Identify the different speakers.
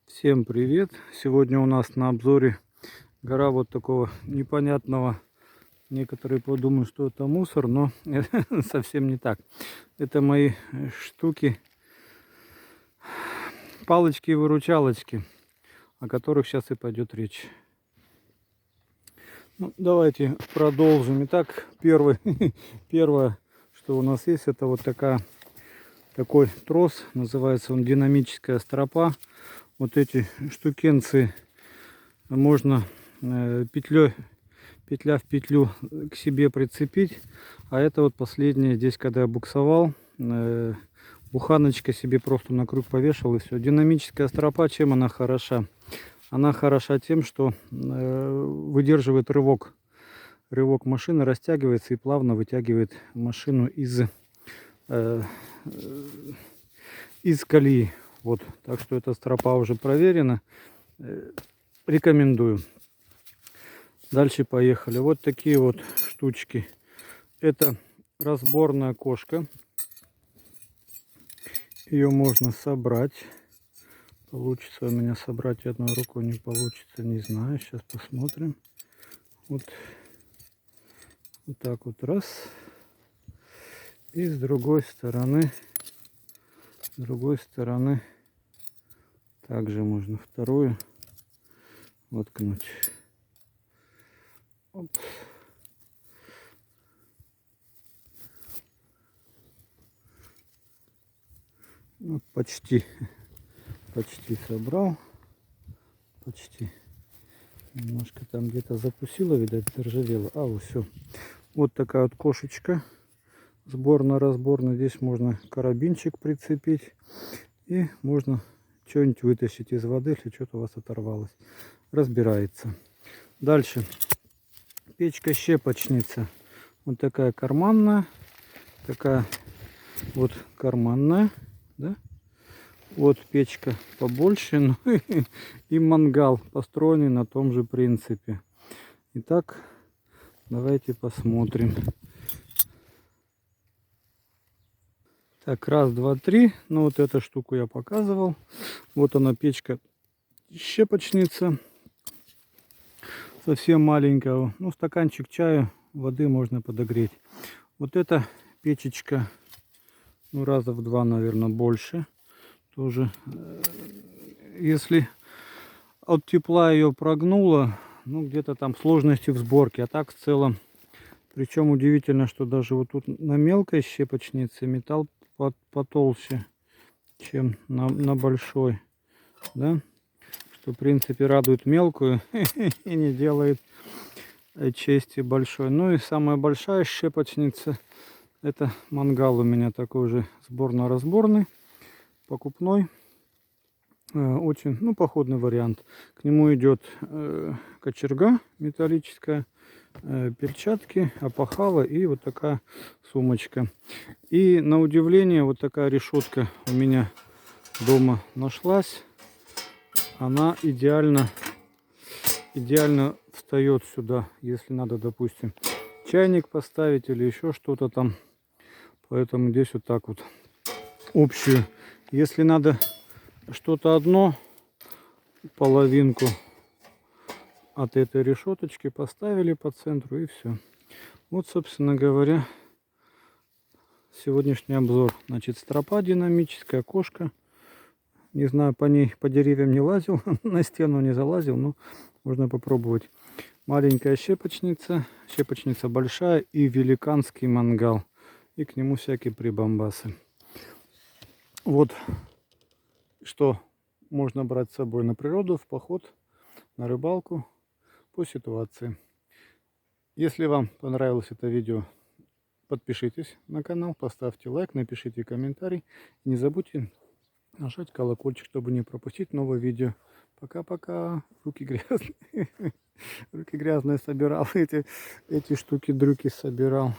Speaker 1: Всем привет! Сегодня у нас на обзоре гора вот такого непонятного. Некоторые подумают, что это мусор, но это совсем не так. Это мои штуки, палочки и выручалочки, о которых сейчас и пойдет речь. Ну, давайте продолжим. Итак, первое, что у нас есть, это вот такой трос. Называется он динамическая стропа. Вот эти штукенцы можно петля в петлю к себе прицепить. А это вот последнее, здесь когда я буксовал, буханочка себе просто на круг повешал, и все. Динамическая стропа, чем она хороша? Она хороша тем, что выдерживает рывок. Рывок машины, растягивается и плавно вытягивает машину из колеи. Вот, так что эта стропа уже проверена. Рекомендую. Дальше поехали. Вот такие вот штучки. Это разборная кошка. Ее можно собрать. Получится у меня собрать одной рукой, не получится, не знаю. Сейчас посмотрим. Вот так вот раз. И с другой стороны также можно вторую воткнуть. Оп. Вот почти собрал. Почти. Немножко там где-то закусила, видать, заржавела. А, вот все. Вот такая вот кошечка. Сборно-разборно. Здесь можно карабинчик прицепить. И можно что-нибудь вытащить из воды, если что-то у вас оторвалось. Разбирается. Дальше. Печка-щепочница. Вот такая карманная. Такая вот карманная. Да? Вот печка побольше. Ну, и мангал, построенный на том же принципе. Итак, давайте посмотрим. Так, раз, два, три. Ну, вот эту штуку я показывал. Вот она, печка-щепочница. Совсем маленькая. Ну, стаканчик чая, воды можно подогреть. Вот эта печечка, ну, раза в два, наверное, больше. Тоже, если от тепла ее прогнуло, ну, где-то там сложности в сборке. А так, в целом, причем удивительно, что даже вот тут на мелкой щепочнице металл потолще, чем на большой, да, что в принципе радует мелкую и не делает чести большой. Ну и самая большая щепочница, это мангал у меня такой же сборно-разборный, покупной, очень, ну, походный вариант. К нему идет кочерга металлическая, перчатки, опахало и вот такая сумочка. И на удивление вот такая решетка у меня дома нашлась. Она идеально встает сюда, если надо, допустим, чайник поставить или еще что-то там. Поэтому здесь вот так вот общую. Если надо что-то одно, половинку от этой решеточки поставили по центру, и все. Вот, собственно говоря, сегодняшний обзор. Значит, стропа динамическая, кошка. Не знаю, по ней, по деревьям не лазил, на стену не залазил, но можно попробовать. Маленькая щепочница, щепочница большая и великанский мангал. И к нему всякие прибамбасы. Вот что можно брать с собой на природу, в поход, на рыбалку, по ситуации. Если вам понравилось это видео, подпишитесь на канал, поставьте лайк, напишите комментарий. Не забудьте нажать колокольчик, чтобы не пропустить новое видео. Пока-пока. Руки грязные. Руки грязные собирал. Эти штуки, дрюки собирал.